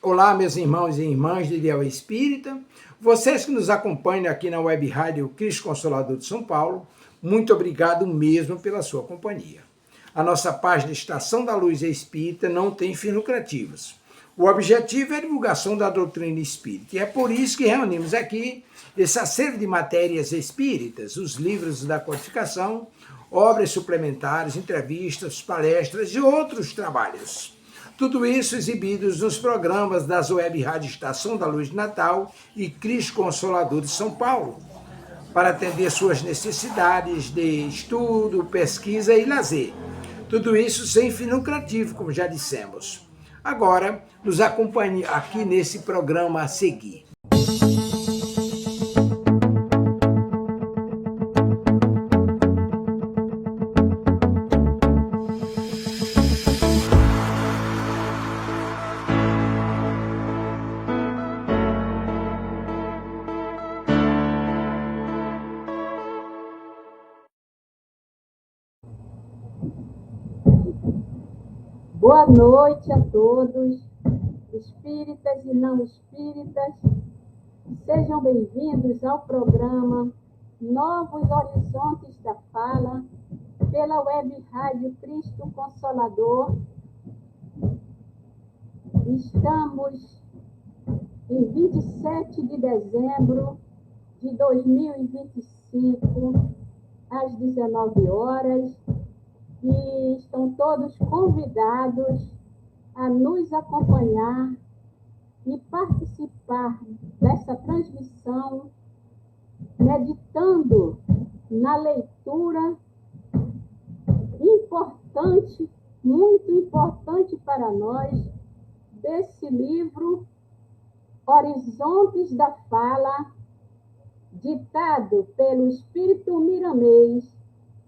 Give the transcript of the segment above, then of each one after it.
Olá, meus irmãos e irmãs de Ideal Espírita, vocês que nos acompanham aqui na Web Rádio Cristo Consolador de São Paulo, muito obrigado mesmo pela sua companhia. A nossa página Estação da Luz Espírita não tem fins lucrativos. O objetivo é a divulgação da doutrina espírita, e é por isso que reunimos aqui esse acervo de matérias espíritas, os livros da codificação, obras suplementares, entrevistas, palestras e outros trabalhos. Tudo isso exibidos nos programas das Web Rádio Estação da Luz de Natal e Cristo Consolador de São Paulo, para atender suas necessidades de estudo, pesquisa e lazer. Tudo isso sem fim lucrativo, como já dissemos. Agora, nos acompanhe aqui nesse programa a seguir. Boa noite a todos, espíritas e não espíritas. Sejam bem-vindos ao programa Novos Horizontes da Fala, pela Web Rádio Cristo Consolador. Estamos em 27 de dezembro de 2025, às 19 horas, e estão todos convidados a nos acompanhar e participar dessa transmissão, meditando na leitura importante, muito importante para nós, desse livro Horizontes da Fala, ditado pelo Espírito Miramês,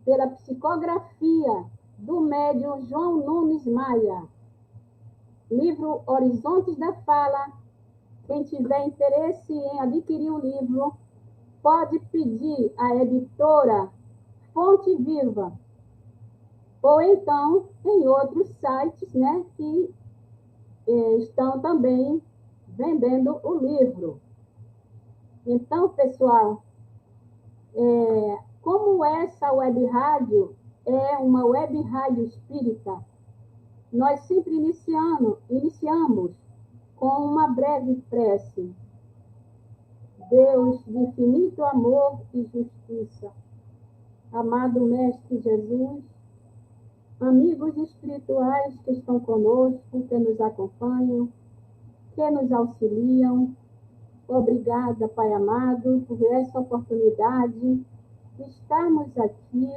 pela psicografia do médium João Nunes Maia. Livro Horizontes da Fala. Quem tiver interesse em adquirir o livro, pode pedir à editora Fonte Viva, ou então em outros sites, que estão também vendendo o livro. Então, pessoal, como essa web rádio é uma web rádio espírita, nós sempre iniciamos com uma breve prece. Deus de infinito amor e justiça, amado Mestre Jesus, amigos espirituais que estão conosco, que nos acompanham, que nos auxiliam, obrigada, Pai amado, por essa oportunidade de estarmos aqui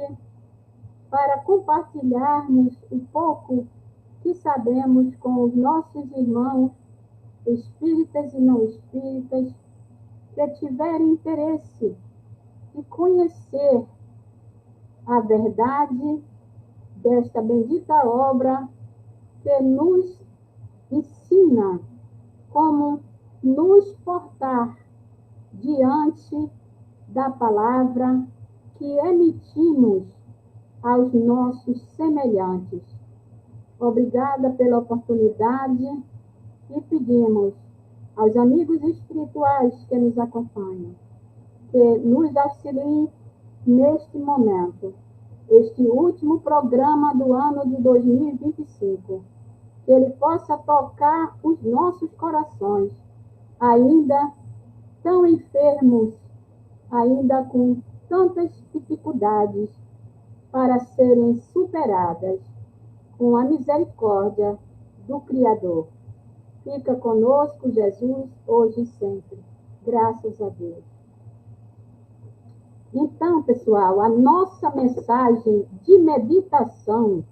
para compartilharmos um pouco que sabemos com os nossos irmãos, espíritas e não espíritas, que tiverem interesse de conhecer a verdade desta bendita obra que nos ensina como nos portar diante da palavra que emitimos aos nossos semelhantes. Obrigada pela oportunidade e pedimos aos amigos espirituais que nos acompanham, que nos auxiliem neste momento, este último programa do ano de 2025, que ele possa tocar os nossos corações, ainda tão enfermos, ainda com tantas dificuldades para serem superadas com a misericórdia do Criador. Fica conosco, Jesus, hoje e sempre. Graças a Deus. Então, pessoal, a nossa mensagem de meditação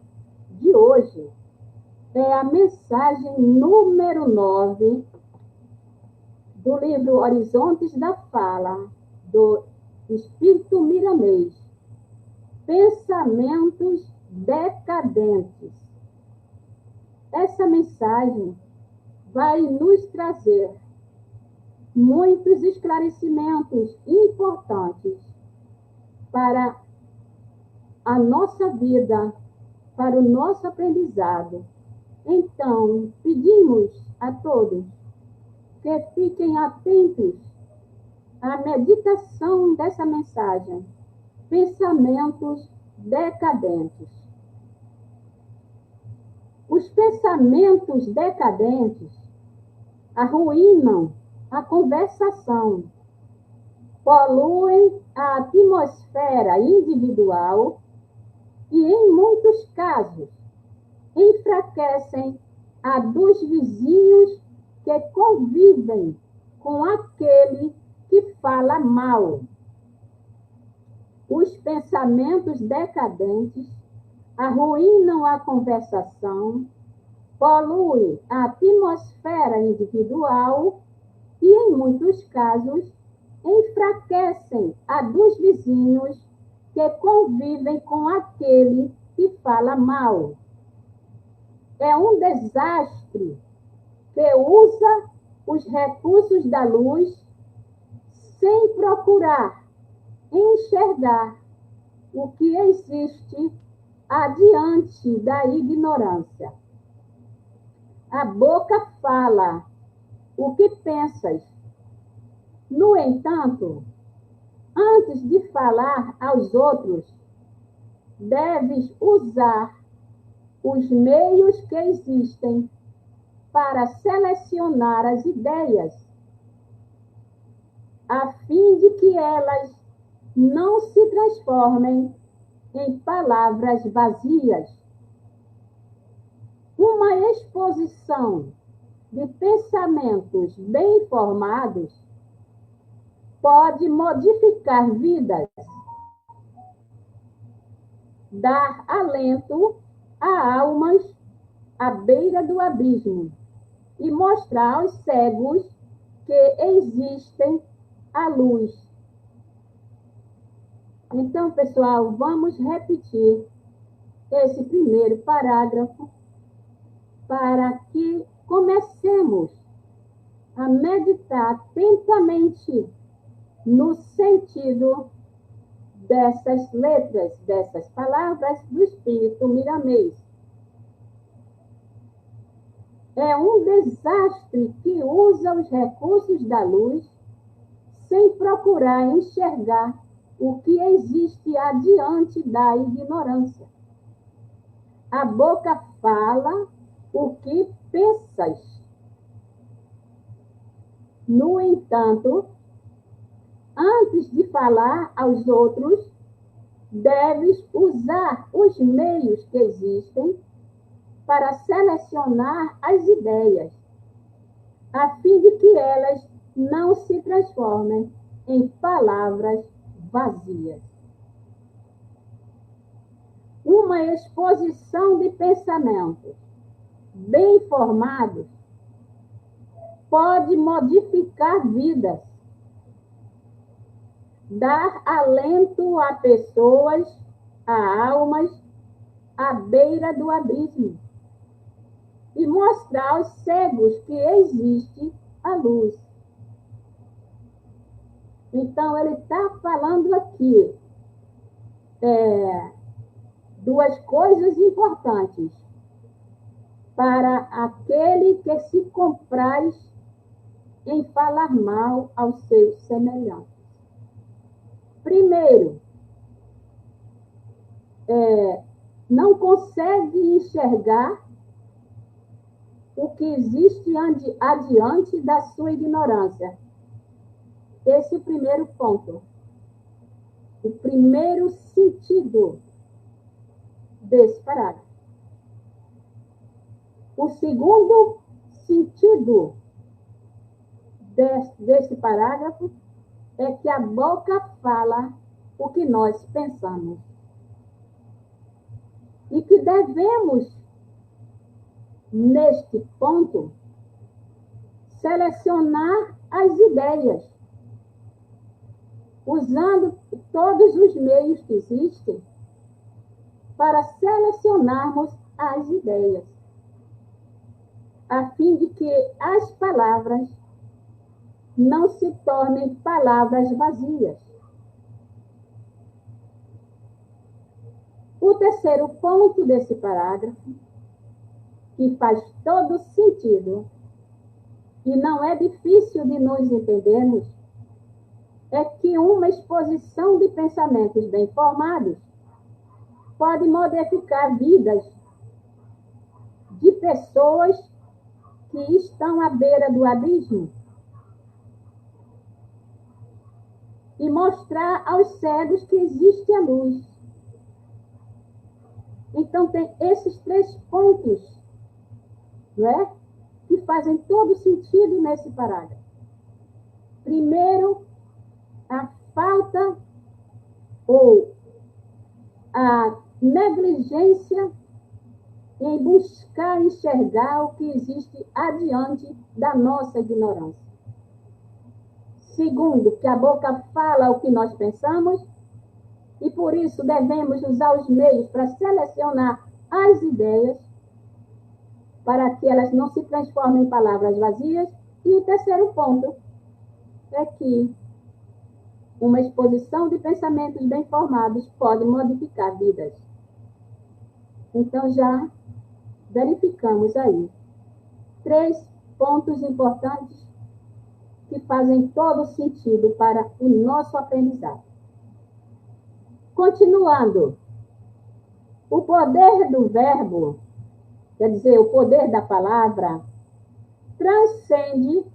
de hoje é a mensagem número 9 do livro Horizontes da Fala, do Espírito Miramês. Pensamentos decadentes. Essa mensagem vai nos trazer muitos esclarecimentos importantes para a nossa vida, para o nosso aprendizado, Então, pedimos a todos que fiquem atentos à meditação dessa mensagem. Pensamentos decadentes. Os pensamentos decadentes arruinam a conversação, poluem a atmosfera individual e, em muitos casos, enfraquecem a dos vizinhos que convivem com aquele que fala mal. Os pensamentos decadentes arruinam a conversação, poluem a atmosfera individual e, em muitos casos, enfraquecem a dos vizinhos que convivem com aquele que fala mal. É um desastre que usa os recursos da luz sem procurar enxergar o que existe adiante da ignorância. A boca fala o que pensas. No entanto, antes de falar aos outros, deves usar os meios que existem para selecionar as ideias, a fim de que elas não se transformem em palavras vazias. Uma exposição de pensamentos bem formados pode modificar vidas, dar alento a almas à beira do abismo e mostrar aos cegos que existem a luz. Então, pessoal, vamos repetir esse primeiro parágrafo para que comecemos a meditar atentamente no sentido dessas letras, dessas palavras do Espírito Miramês. É um desastre que usa os recursos da luz sem procurar enxergar o que existe adiante da ignorância. A boca fala o que pensas. No entanto, antes de falar aos outros, deves usar os meios que existem para selecionar as ideias, a fim de que elas não se transformem em palavras vazias. Uma exposição de pensamentos bem formados pode modificar vidas, dar alento a pessoas, a almas, à beira do abismo e mostrar aos cegos que existe a luz. Então, ele está falando aqui duas coisas importantes para aquele que se compraz em falar mal aos seus semelhantes. Primeiro, não consegue enxergar o que existe adiante da sua ignorância. Esse é o primeiro ponto. O primeiro sentido desse parágrafo. O segundo sentido desse parágrafo é que a boca fala o que nós pensamos. E que devemos, neste ponto, selecionar as ideias, usando todos os meios que existem para selecionarmos as ideias, a fim de que as palavras não se tornem palavras vazias. O terceiro ponto desse parágrafo que faz todo sentido e não é difícil de nos entendermos, é que uma exposição de pensamentos bem formados pode modificar vidas de pessoas que estão à beira do abismo e mostrar aos cegos que existe a luz. Então, tem esses 3 pontos, não é? Que fazem todo sentido nesse parágrafo. Primeiro, a falta ou a negligência em buscar enxergar o que existe adiante da nossa ignorância. Segundo, que a boca fala o que nós pensamos e por isso devemos usar os meios para selecionar as ideias para que elas não se transformem em palavras vazias. E o terceiro ponto é que uma exposição de pensamentos bem formados pode modificar vidas. Então, já verificamos aí 3 pontos importantes que fazem todo sentido para o nosso aprendizado. Continuando, o poder do verbo, quer dizer, o poder da palavra, transcende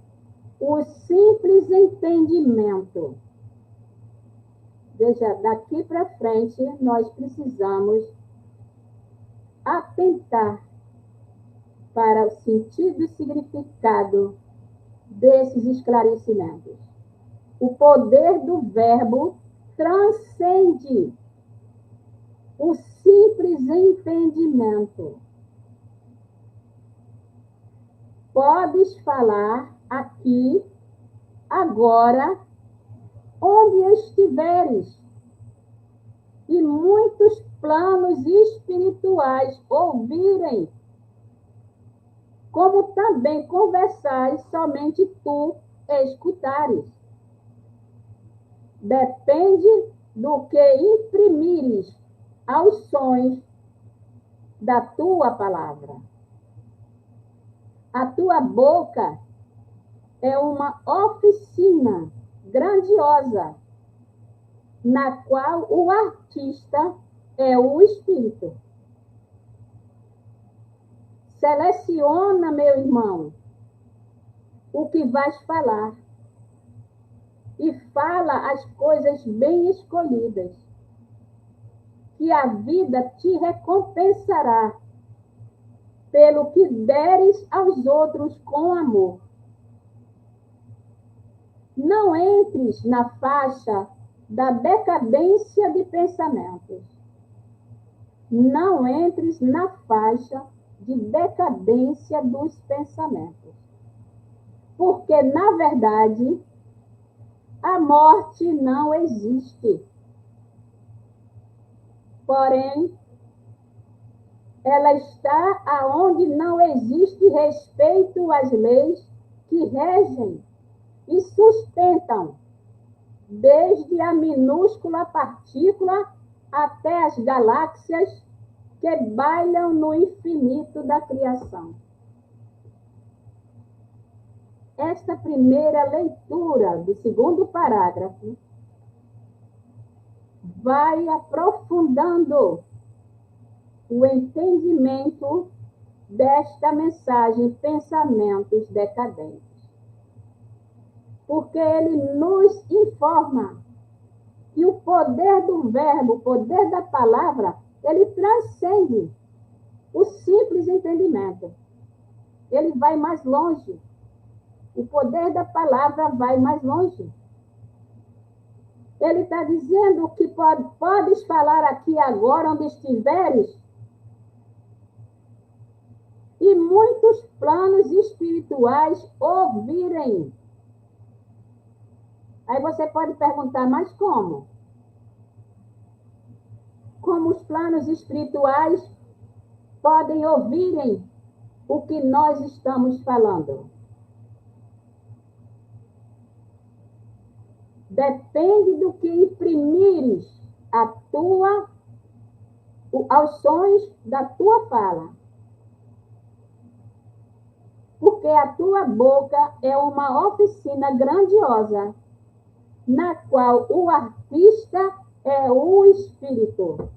o simples entendimento. Veja, daqui para frente, nós precisamos atentar para o sentido e significado desses esclarecimentos. O poder do verbo transcende o simples entendimento. Podes falar aqui, agora, onde estiveres, e muitos planos espirituais ouvirem, como também conversais somente tu escutares. Depende do que imprimires aos sons da tua palavra. A tua boca é uma oficina grandiosa, na qual o artista é o espírito. Seleciona, meu irmão, o que vais falar e fala as coisas bem escolhidas, que a vida te recompensará pelo que deres aos outros com amor. Não entres na faixa da decadência de pensamentos. Não entres na faixa de decadência dos pensamentos. Porque, na verdade, a morte não existe. Porém, ela está aonde não existe respeito às leis que regem e sustentam, desde a minúscula partícula até as galáxias que bailam no infinito da criação. Esta primeira leitura do 2º parágrafo vai aprofundando o entendimento desta mensagem Pensamentos Decadentes. Porque ele nos informa que o poder do verbo, o poder da palavra, ele transcende o simples entendimento. Ele vai mais longe. O poder da palavra vai mais longe. Ele está dizendo que podes falar aqui agora onde estiveres e muitos planos espirituais ouvirem. Aí você pode perguntar, mas como? Como os planos espirituais podem ouvirem o que nós estamos falando? Depende do que imprimires aos sons da tua fala. porque a tua boca é uma oficina grandiosa, na qual o artista é o Espírito.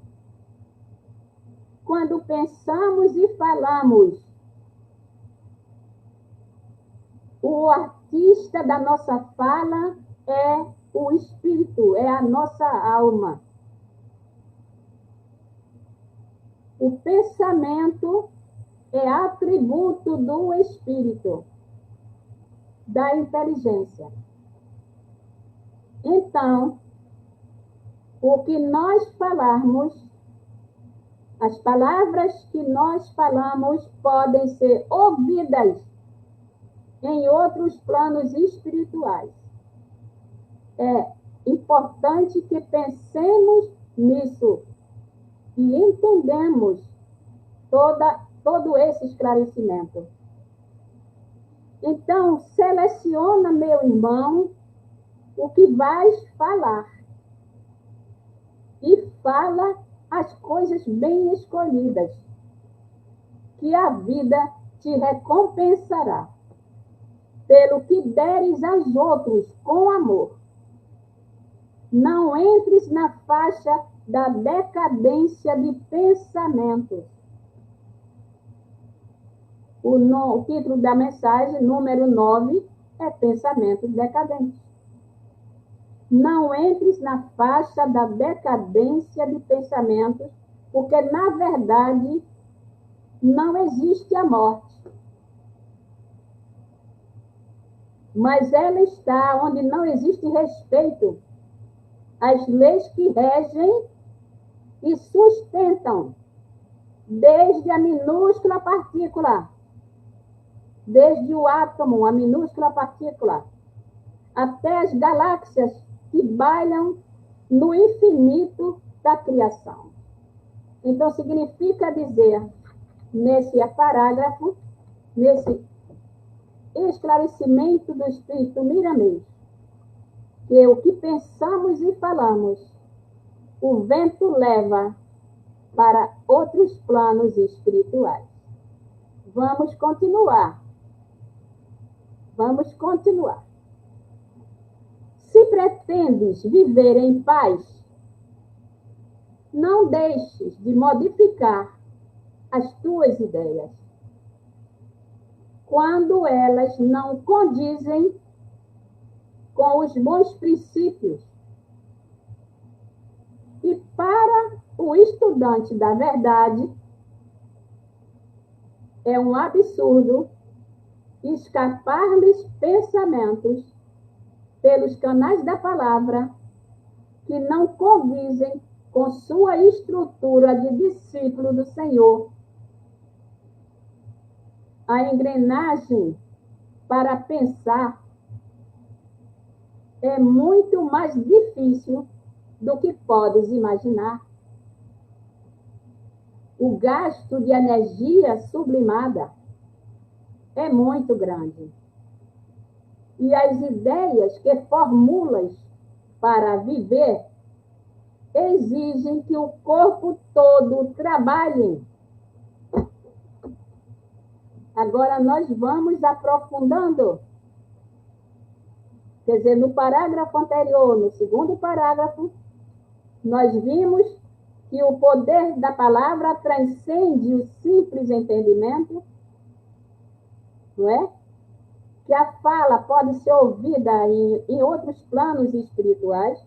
Quando pensamos e falamos, o artista da nossa fala é o Espírito, é a nossa alma. O pensamento é atributo do Espírito, da inteligência. Então, o que nós falarmos, as palavras que nós falamos podem ser ouvidas em outros planos espirituais. É importante que pensemos nisso e entendemos todo esse esclarecimento. Então, seleciona, meu irmão, o que vais falar. E fala as coisas bem escolhidas, que a vida te recompensará, pelo que deres aos outros com amor. Não entres na faixa da decadência de pensamentos. O título da mensagem, número 9, é Pensamentos Decadentes. Não entres na faixa da decadência de pensamentos, porque, na verdade, não existe a morte. Mas ela está onde não existe respeito às leis que regem e sustentam, desde a minúscula partícula, desde o átomo, a minúscula partícula, até as galáxias que bailam no infinito da criação. Então, significa dizer, nesse parágrafo, nesse esclarecimento do Espírito Miramês, que o que pensamos e falamos, o vento leva para outros planos espirituais. Vamos continuar. Vamos continuar. Se pretendes viver em paz, não deixes de modificar as tuas ideias, quando elas não condizem com os bons princípios. E para o estudante da verdade, é um absurdo escapar-lhes pensamentos pelos canais da palavra que não condizem com sua estrutura de discípulo do Senhor. A engrenagem para pensar é muito mais difícil do que podes imaginar. O gasto de energia sublimada é muito grande. E as ideias que formulas para viver exigem que o corpo todo trabalhe. Agora nós vamos aprofundando. Quer dizer, no parágrafo anterior, no segundo parágrafo, nós vimos que o poder da palavra transcende o simples entendimento, não é? Que a fala pode ser ouvida em outros planos espirituais,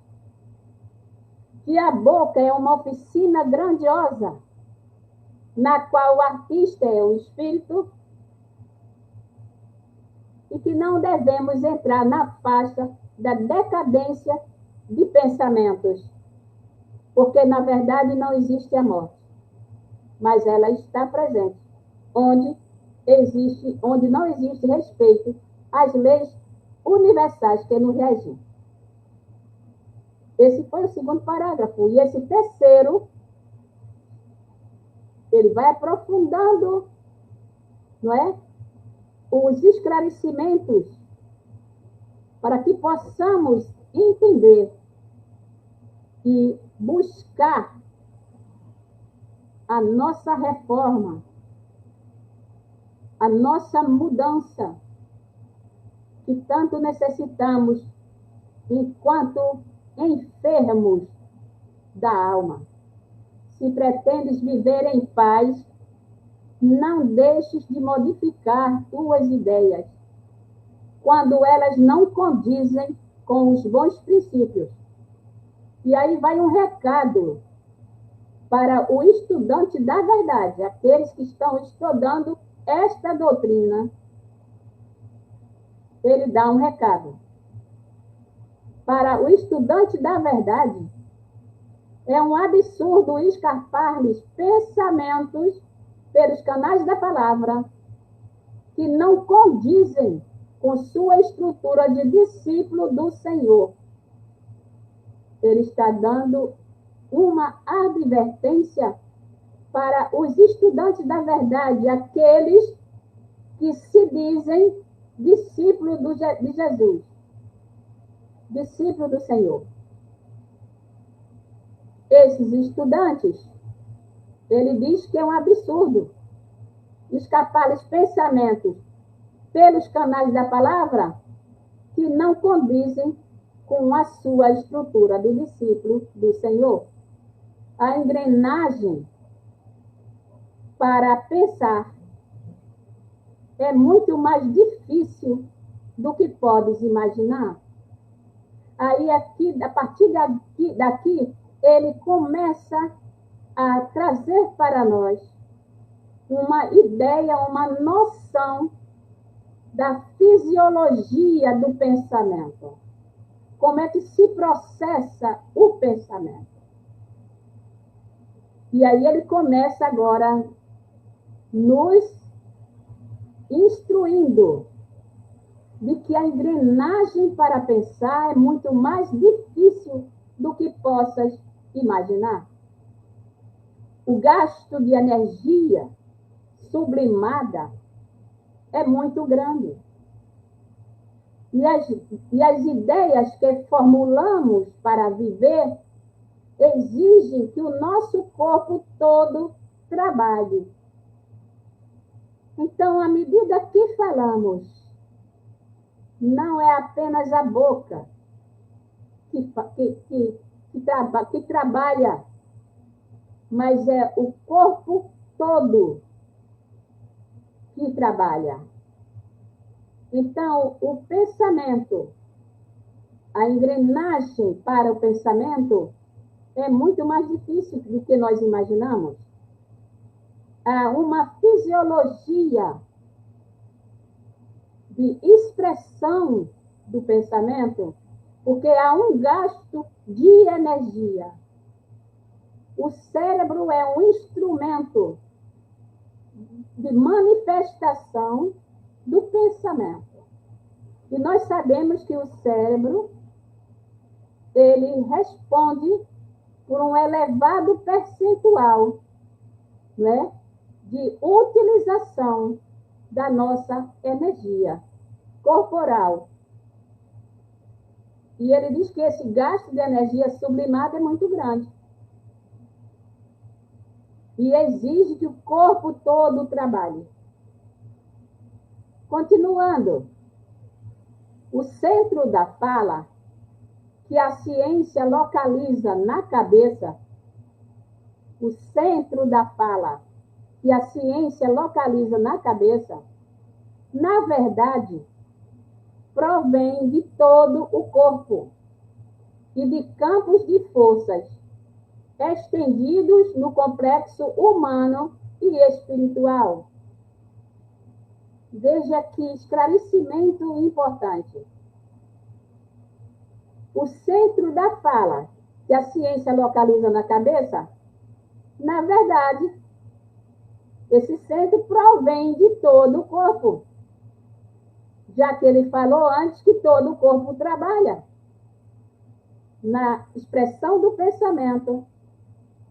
que a boca é uma oficina grandiosa, na qual o artista é o espírito, e que não devemos entrar na faixa da decadência de pensamentos, porque, na verdade, não existe a morte, mas ela está presente, onde não existe respeito às leis universais que nos regem. Esse foi o segundo parágrafo. E esse terceiro, ele vai aprofundando, não é? Os esclarecimentos para que possamos entender e buscar a nossa reforma, a nossa mudança, que tanto necessitamos enquanto enfermos da alma. Se pretendes viver em paz, não deixes de modificar tuas ideias, quando elas não condizem com os bons princípios. E aí vai um recado para o estudante da verdade, aqueles que estão estudando esta doutrina. Ele dá um recado. Para o estudante da verdade, é um absurdo escarpar-lhes pensamentos pelos canais da palavra que não condizem com sua estrutura de discípulo do Senhor. Ele está dando uma advertência para os estudantes da verdade, aqueles que se dizem discípulos de Jesus, discípulos do Senhor. Esses estudantes, ele diz que é um absurdo escapar-lhes pensamentos pelos canais da palavra que não condizem com a sua estrutura de discípulo do Senhor. A engrenagem para pensar é muito mais difícil do que podes imaginar. Aí, aqui, a partir daqui, ele começa a trazer para nós uma ideia, uma noção da fisiologia do pensamento. Como é que se processa o pensamento? E aí ele começa agora nos instruindo de que a engrenagem para pensar é muito mais difícil do que possas imaginar. O gasto de energia sublimada é muito grande. E as ideias que formulamos para viver exigem que o nosso corpo todo trabalhe. Então, à medida que falamos, não é apenas a boca que trabalha, mas é o corpo todo que trabalha. Então, o pensamento, a engrenagem para o pensamento é muito mais difícil do que nós imaginamos. Há uma fisiologia de expressão do pensamento, porque há um gasto de energia. O cérebro é um instrumento de manifestação do pensamento. E nós sabemos que o cérebro, ele responde por um elevado percentual, né, de utilização da nossa energia corporal. E ele diz que esse gasto de energia sublimada é muito grande. E exige que o corpo todo trabalhe. Continuando, o centro da fala, que a ciência localiza na cabeça, o centro da fala, que a ciência localiza na cabeça, na verdade, provém de todo o corpo e de campos de forças estendidos no complexo humano e espiritual. Veja que esclarecimento importante. O centro da fala, que a ciência localiza na cabeça, na verdade, esse centro provém de todo o corpo, já que ele falou antes que todo o corpo trabalha na expressão do pensamento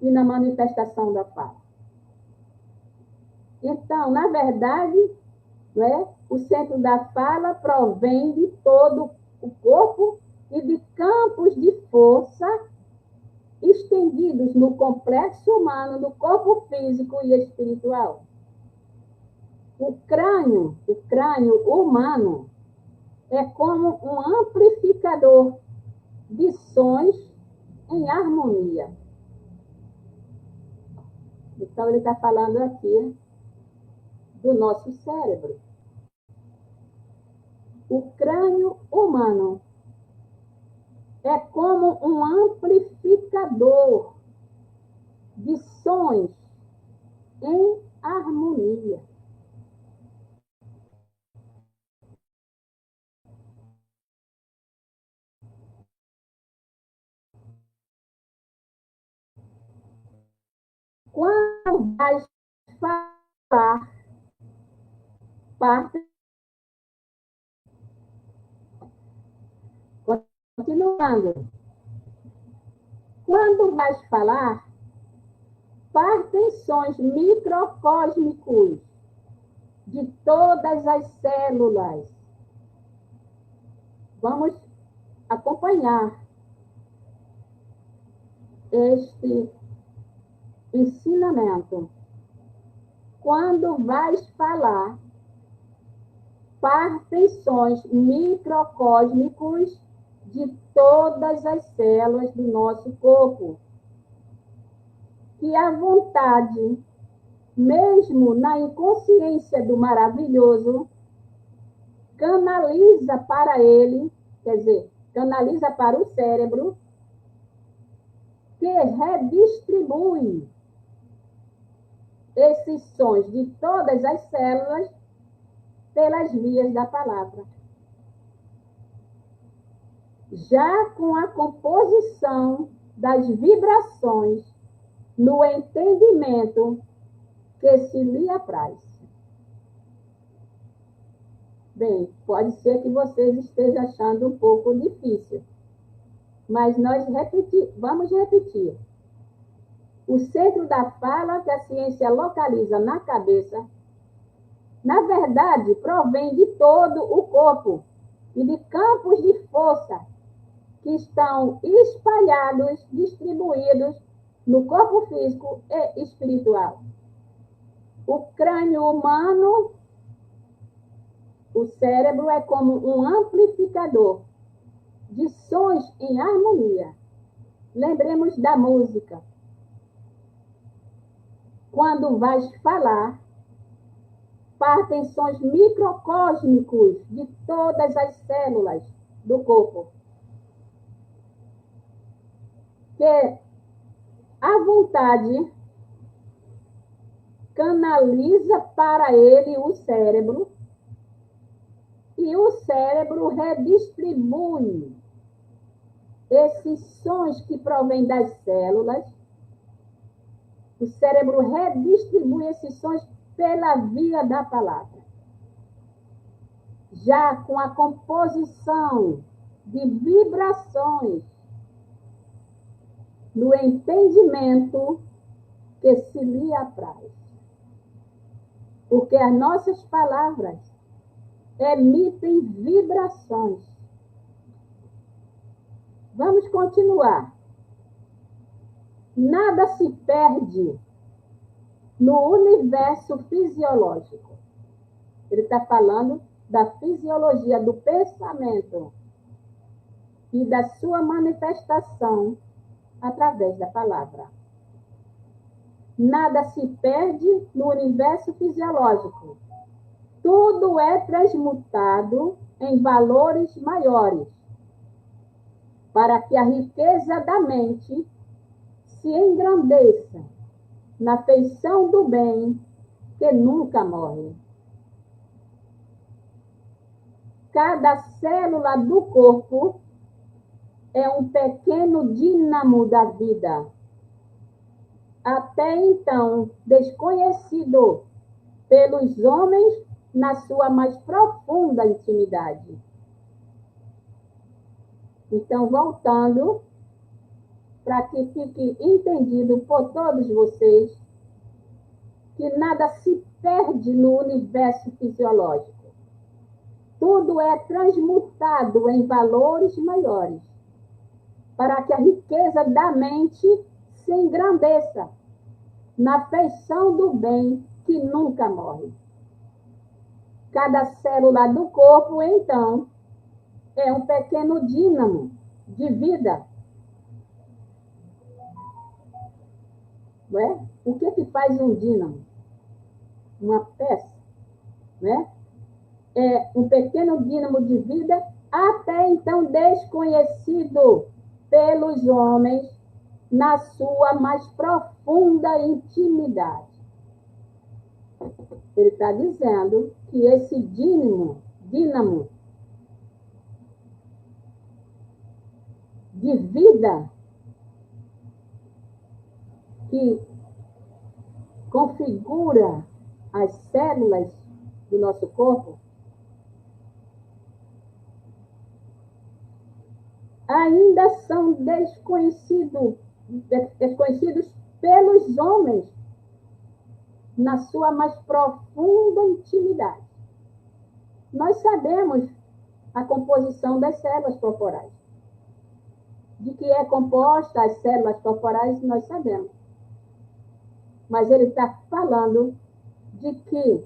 e na manifestação da fala. Então, na verdade, né, o centro da fala provém de todo o corpo e de campos de força estendidos no complexo humano, no corpo físico e espiritual. O crânio humano é como um amplificador de sons em harmonia. Então, ele está falando aqui do nosso cérebro. O crânio humano é como um amplificador de sons em harmonia. Quando vais falar, parte. Continuando. Quando vais falar, partem sons microcósmicos de todas as células. Vamos acompanhar este ensinamento. Quando vais falar, partem sons microcósmicos de todas as células do nosso corpo. Que a vontade, mesmo na inconsciência do maravilhoso, canaliza para ele, quer dizer, canaliza para o cérebro, que redistribui esses sons de todas as células pelas vias da palavra. Já com a composição das vibrações no entendimento que se lhe apraz. Bem, pode ser que vocês estejam achando um pouco difícil, mas nós vamos repetir. O centro da fala que a ciência localiza na cabeça, na verdade, provém de todo o corpo e de campos de força que estão espalhados, distribuídos no corpo físico e espiritual. O crânio humano, o cérebro, é como um amplificador de sons em harmonia. Lembremos da música. Quando vais falar, partem sons microcósmicos de todas as células do corpo. Que a vontade canaliza para ele o cérebro e o cérebro redistribui esses sons que provêm das células. O cérebro redistribui esses sons pela via da palavra. Já com a composição de vibrações no entendimento que se lhe apraz. Porque as nossas palavras emitem vibrações. Vamos continuar. Nada se perde no universo fisiológico. Ele está falando da fisiologia do pensamento e da sua manifestação através da palavra. Nada se perde no universo fisiológico. Tudo é transmutado em valores maiores, para que a riqueza da mente se engrandeça na feição do bem que nunca morre. Cada célula do corpo é um pequeno dínamo da vida, até então desconhecido pelos homens na sua mais profunda intimidade. Então, voltando, para que fique entendido por todos vocês, que nada se perde no universo fisiológico. Tudo é transmutado em valores maiores, para que a riqueza da mente se engrandeça na feição do bem que nunca morre. Cada célula do corpo, então, é um pequeno dínamo de vida. Não é? O que faz um dínamo? Uma peça, né? É um pequeno dínamo de vida, até então desconhecido pelos homens na sua mais profunda intimidade. Ele está dizendo que esse dínamo de vida que configura as células do nosso corpo, ainda são desconhecidos pelos homens na sua mais profunda intimidade. Nós sabemos a composição das células corporais. De que é composta as células corporais, nós sabemos. Mas ele está falando de que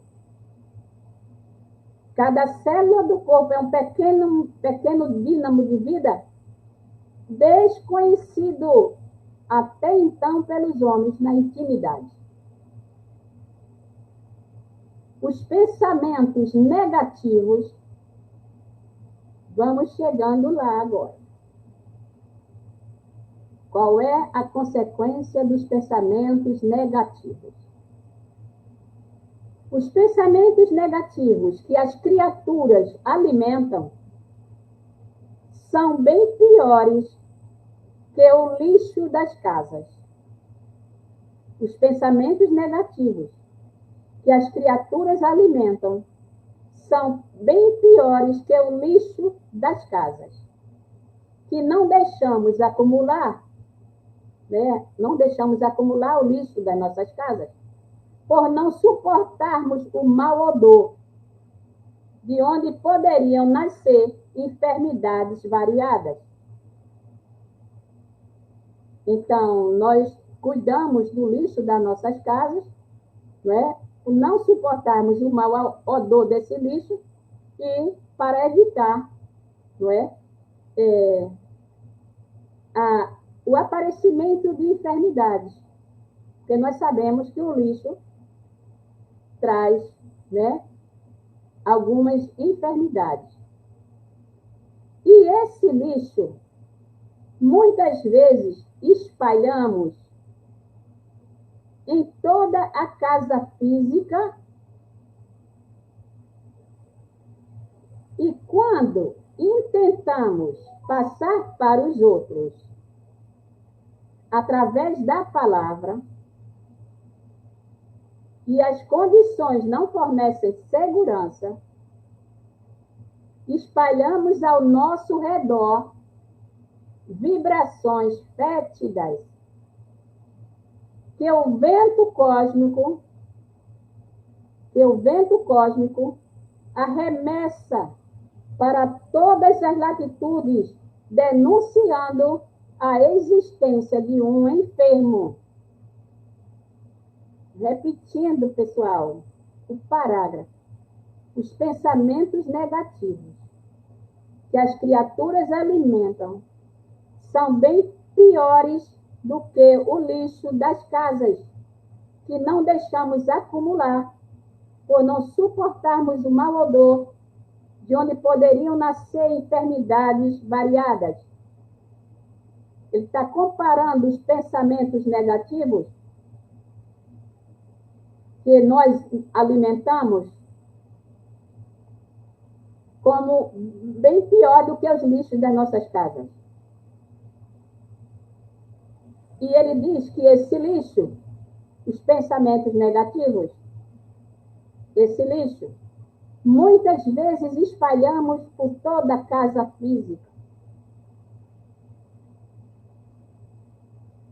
cada célula do corpo é um pequeno dínamo de vida desconhecido até então pelos homens na intimidade. Os pensamentos negativos, vamos chegando lá agora. Qual é a consequência dos pensamentos negativos? Os pensamentos negativos que as criaturas alimentam são bem piores que o lixo das casas. Os pensamentos negativos que as criaturas alimentam são bem piores que o lixo das casas, que não deixamos acumular, né? Não deixamos acumular o lixo das nossas casas, por não suportarmos o mau odor, de onde poderiam nascer enfermidades variadas. Então, nós cuidamos do lixo das nossas casas, né? Por não suportarmos o mau odor desse lixo e para evitar, não é? O aparecimento de enfermidades. Porque nós sabemos que o lixo traz, né, algumas enfermidades. E esse lixo, muitas vezes, espalhamos em toda a casa física, e quando intentamos passar para os outros através da palavra, e as condições não fornecem segurança, espalhamos ao nosso redor vibrações fétidas que o vento cósmico arremessa para todas as latitudes, denunciando a existência de um enfermo. Repetindo, pessoal, o parágrafo. Os pensamentos negativos que as criaturas alimentam são bem piores do que o lixo das casas, que não deixamos acumular, por não suportarmos o mau odor, de onde poderiam nascer enfermidades variadas. Ele está comparando os pensamentos negativos que nós alimentamos como bem pior do que os lixos das nossas casas. E ele diz que esse lixo, os pensamentos negativos, esse lixo, muitas vezes espalhamos por toda a casa física.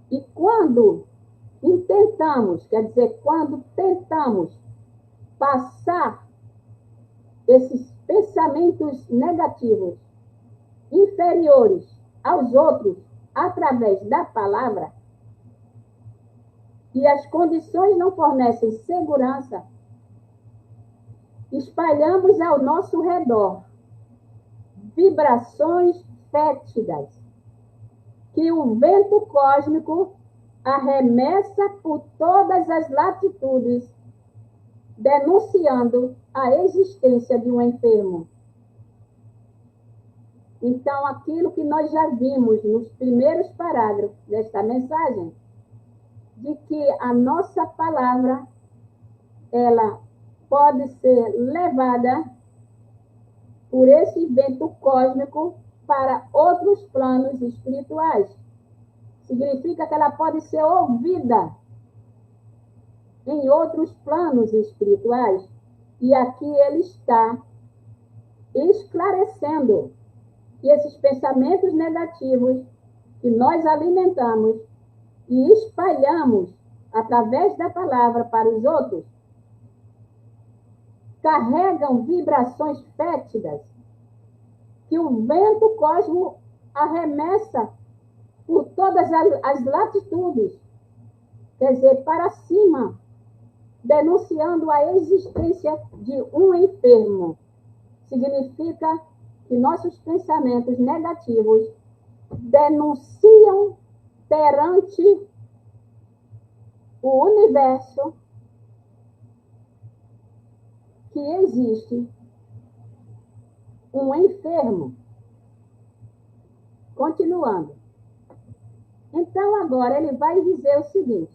E quando quando tentamos passar esses pensamentos negativos inferiores aos outros através da palavra, e as condições não fornecem segurança, espalhamos ao nosso redor vibrações fétidas que o vento cósmico arremessa por todas as latitudes, denunciando a existência de um enfermo. Então, aquilo que nós já vimos nos primeiros parágrafos desta mensagem, de que a nossa palavra, ela pode ser levada por esse vento cósmico para outros planos espirituais. Significa que ela pode ser ouvida em outros planos espirituais. E aqui ele está esclarecendo que esses pensamentos negativos que nós alimentamos e espalhamos através da palavra para os outros, carregam vibrações fétidas que o vento cósmico arremessa por todas as latitudes, quer dizer, para cima, denunciando a existência de um enfermo. Significa que nossos pensamentos negativos denunciam perante o universo que existe um enfermo. Continuando. Então, agora ele vai dizer o seguinte,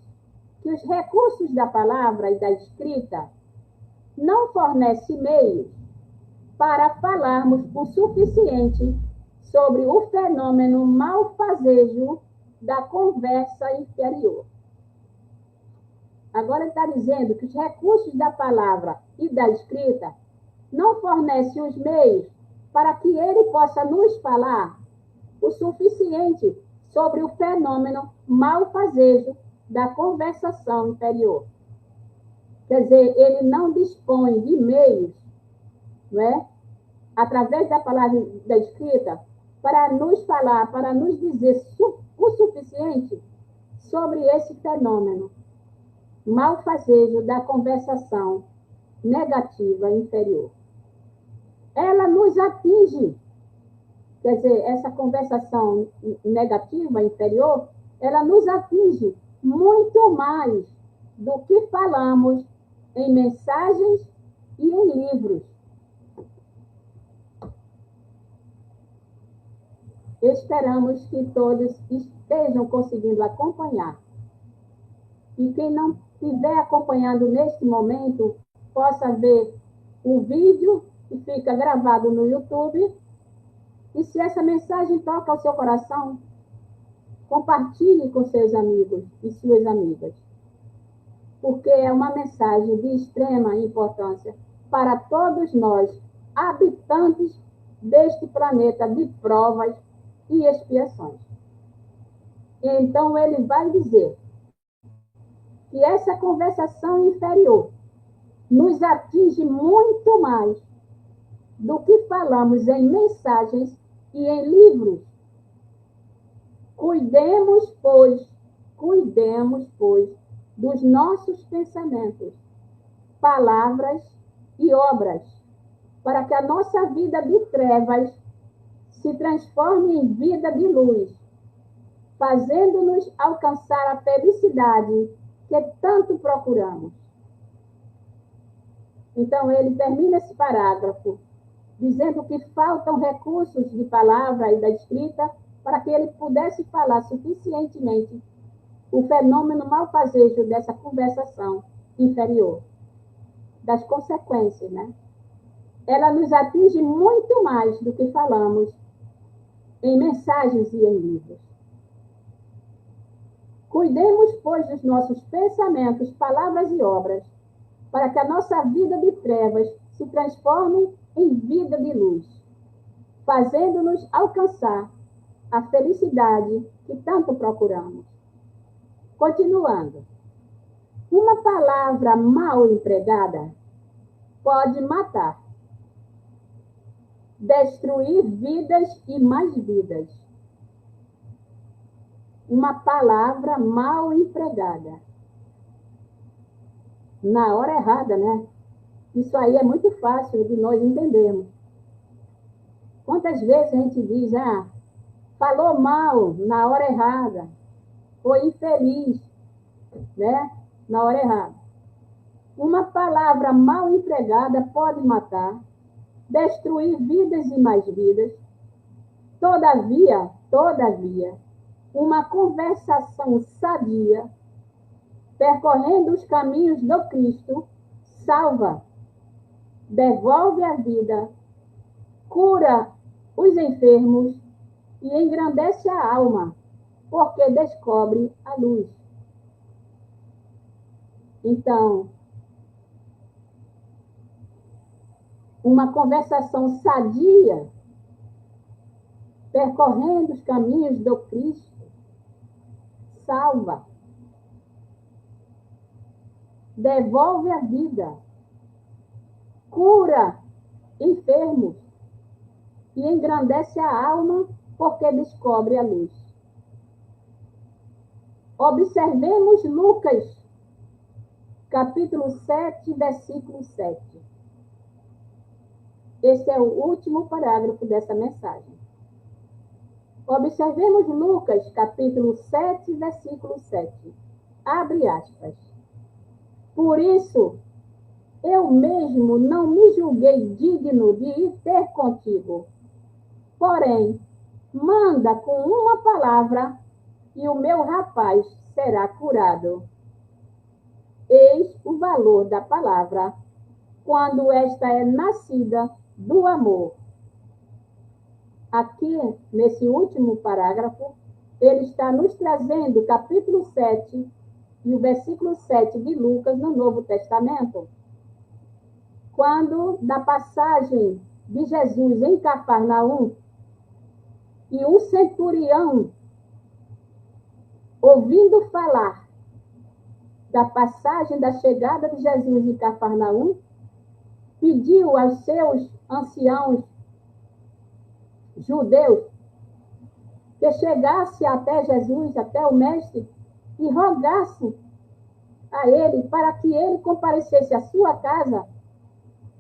que os recursos da palavra e da escrita não fornecem meios para falarmos o suficiente sobre o fenômeno malfazejo da conversa inferior. Agora ele está dizendo que os recursos da palavra e da escrita não fornecem os meios para que ele possa nos falar o suficiente sobre o fenômeno malfazejo da conversação inferior. Quer dizer, ele não dispõe de meios, não é? Através da palavra e da escrita, para nos falar, para nos dizer o suficiente sobre esse fenômeno malfazejo da conversação negativa inferior. Ela nos atinge, quer dizer, essa conversação negativa inferior, ela nos atinge muito mais do que falamos em mensagens e em livros. Esperamos que todos estejam conseguindo acompanhar. E quem não estiver acompanhando neste momento, possa ver o vídeo que fica gravado no YouTube. E se essa mensagem toca ao seu coração, compartilhe com seus amigos e suas amigas. Porque é uma mensagem de extrema importância para todos nós, habitantes deste planeta de provas e expiações. Então, ele vai dizer que essa conversação inferior nos atinge muito mais do que falamos em mensagens e em livros. Cuidemos, pois, dos nossos pensamentos, palavras e obras, para que a nossa vida de trevas se transforme em vida de luz, fazendo-nos alcançar a felicidade que tanto procuramos. Então, ele termina esse parágrafo dizendo que faltam recursos de palavra e da escrita para que ele pudesse falar suficientemente o fenômeno malfazejo dessa conversação inferior, das consequências, né? Ela nos atinge muito mais do que falamos em mensagens e em livros. Cuidemos, pois, dos nossos pensamentos, palavras e obras, para que a nossa vida de trevas se transforme em vida de luz, fazendo-nos alcançar a felicidade que tanto procuramos. Continuando. Uma palavra mal empregada pode matar, destruir vidas e mais vidas. Uma palavra mal empregada. Na hora errada, né? Isso aí é muito fácil de nós entendermos. Quantas vezes a gente diz, falou mal na hora errada, foi infeliz, né? Na hora errada. Uma palavra mal empregada pode matar, destruir vidas e mais vidas. Todavia, uma conversação sadia, percorrendo os caminhos do Cristo, salva, devolve a vida, cura os enfermos e engrandece a alma, porque descobre a luz. Então, uma conversação sadia, percorrendo os caminhos do Cristo, salva, devolve a vida, cura enfermos e engrandece a alma, porque descobre a luz. Observemos Lucas, capítulo 7, versículo 7. Esse é o último parágrafo dessa mensagem. Observemos Lucas, capítulo 7, versículo 7. Abre aspas. Por isso, eu mesmo não me julguei digno de ir ter contigo. Porém, manda com uma palavra e o meu rapaz será curado. Eis o valor da palavra, quando esta é nascida do amor. Aqui, nesse último parágrafo, ele está nos trazendo o capítulo 7 e o versículo 7 de Lucas no Novo Testamento. Quando, na passagem de Jesus em Cafarnaum, e um centurião, ouvindo falar da passagem da chegada de Jesus em Cafarnaum, pediu aos seus anciãos judeus que chegasse até Jesus, até o mestre, e rogasse a ele para que ele comparecesse à sua casa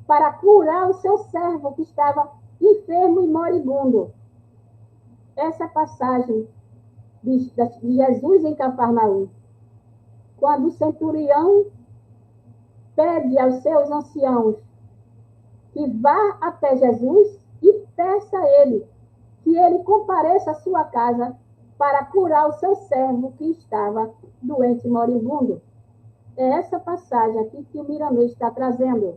para curar o seu servo que estava enfermo e moribundo. Essa passagem de Jesus em Cafarnaum, quando o centurião pede aos seus anciãos que vá até Jesus e peça a ele que ele compareça à sua casa para curar o seu servo que estava doente e moribundo. É essa passagem aqui que o Miramês está trazendo.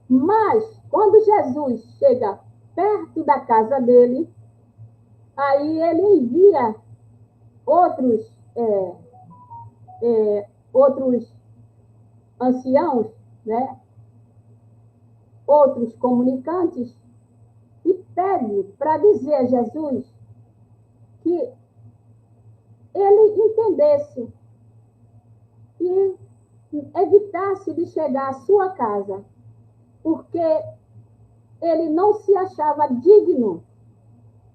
Mas, quando Jesus chega perto da casa dele, aí ele envia outros anciãos, né? Outros comunicantes, e pede para dizer a Jesus que ele entendesse e evitasse de chegar à sua casa, porque ele não se achava digno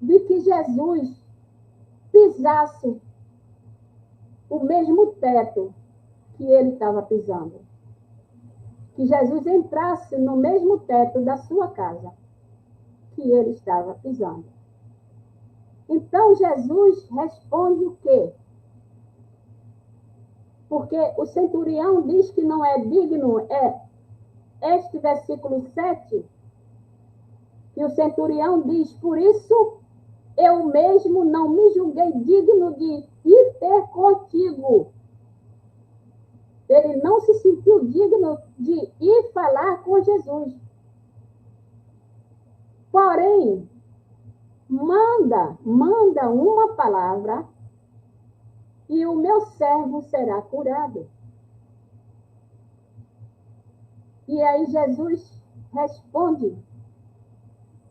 de que Jesus pisasse o mesmo teto que ele estava pisando. Que Jesus entrasse no mesmo teto da sua casa que ele estava pisando. Então, Jesus responde o quê? Porque o centurião diz que não é digno, este versículo 7, que o centurião diz, por isso eu mesmo não me julguei digno de ir ter contigo. Ele não se sentiu digno de ir falar com Jesus. Porém, manda uma palavra e o meu servo será curado. E aí Jesus responde,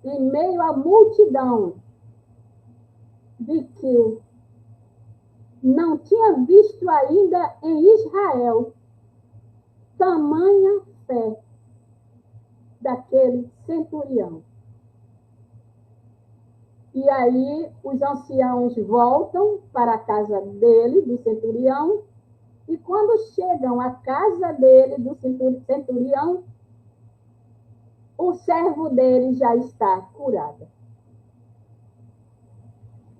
em meio à multidão, de que não tinha visto ainda em Israel tamanha fé daquele centurião. E aí os anciãos voltam para a casa dele, do centurião, E quando chegam à casa dele, do centurião, o servo dele já está curado.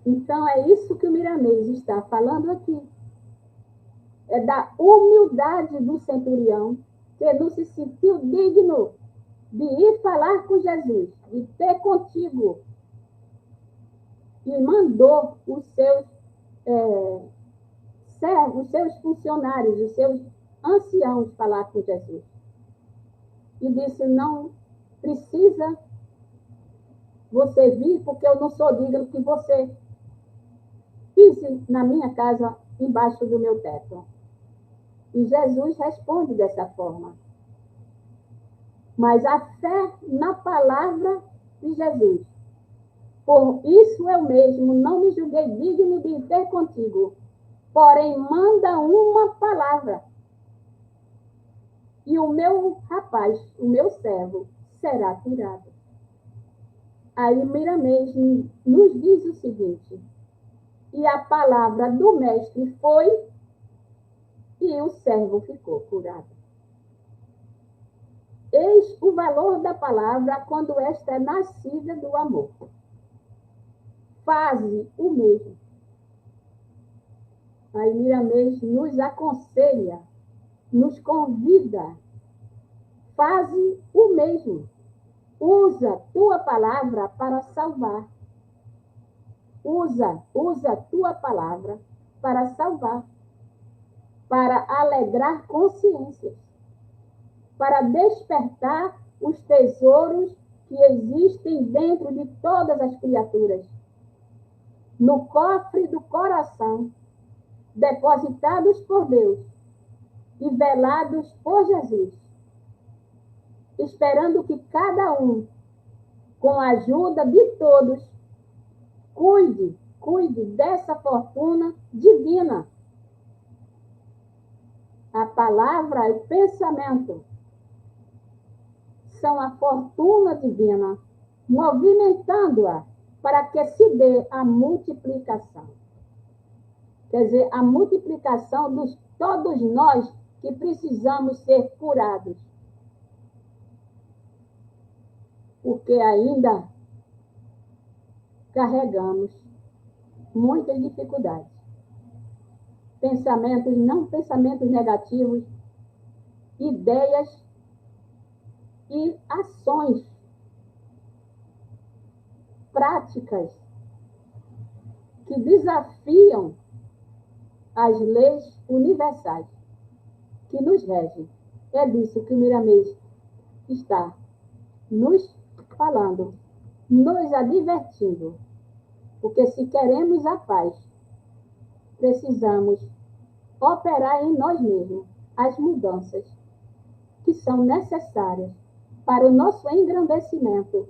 Então, é isso que o Miramês está falando aqui. É da humildade do centurião, que não se sentiu digno de ir falar com Jesus, de ter contigo. E mandou os seus servos, os seus funcionários, os seus anciãos falar com Jesus. E disse, não precisa você vir, porque eu não sou digno que você pise na minha casa, embaixo do meu teto. E Jesus responde dessa forma. Mas a fé na palavra de Jesus. Por isso eu mesmo não me julguei digno de ter contigo, porém manda uma palavra, e o meu rapaz, o meu servo, será curado. Aí Miramês nos diz o seguinte, e a palavra do mestre foi, e o servo ficou curado. Eis o valor da palavra quando esta é nascida do amor. Faze o mesmo. Aí Miramês nos aconselha, nos convida. Faze o mesmo. Usa tua palavra para salvar. Usa tua palavra para salvar. Para alegrar consciências. Para despertar os tesouros que existem dentro de todas as criaturas. No cofre do coração, depositados por Deus e velados por Jesus, esperando que cada um, com a ajuda de todos, cuide dessa fortuna divina. A palavra e o pensamento são a fortuna divina, movimentando-a para que se dê a multiplicação. Quer dizer, a multiplicação de todos nós que precisamos ser curados. Porque ainda carregamos muitas dificuldades. Pensamentos negativos, ideias e ações práticas que desafiam as leis universais que nos regem. É disso que o Miramês está nos falando, nos advertindo. Porque se queremos a paz, precisamos operar em nós mesmos as mudanças que são necessárias para o nosso engrandecimento,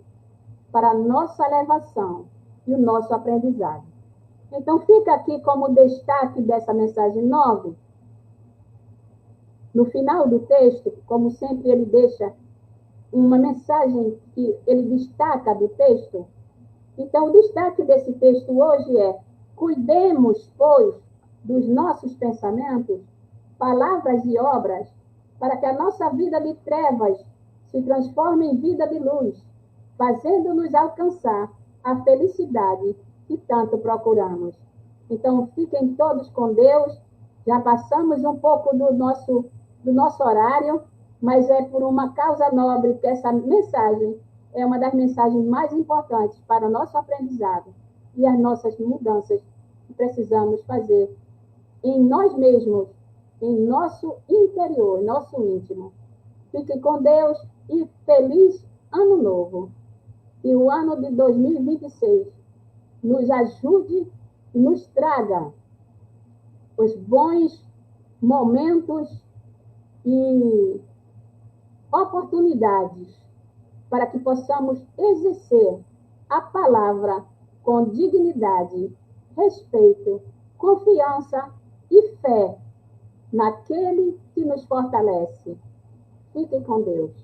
para a nossa elevação e o nosso aprendizado. Então, fica aqui como destaque dessa mensagem 9. No final do texto, como sempre ele deixa uma mensagem que ele destaca do texto. Então, o destaque desse texto hoje é: cuidemos, pois, dos nossos pensamentos, palavras e obras, para que a nossa vida de trevas se transforme em vida de luz, fazendo-nos alcançar a felicidade que tanto procuramos. Então, fiquem todos com Deus. Já passamos um pouco do nosso horário, mas é por uma causa nobre que essa mensagem é uma das mensagens mais importantes para o nosso aprendizado e as nossas mudanças que precisamos fazer em nós mesmos, em nosso interior, em nosso íntimo. Fiquem com Deus e feliz Ano Novo. E o ano de 2026 nos ajude e nos traga os bons momentos e oportunidades para que possamos exercer a palavra com dignidade, respeito, confiança e fé naquele que nos fortalece. Fiquem com Deus.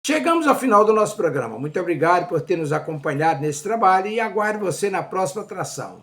Chegamos ao final do nosso programa. Muito obrigado por ter nos acompanhado nesse trabalho e aguardo você na próxima atração.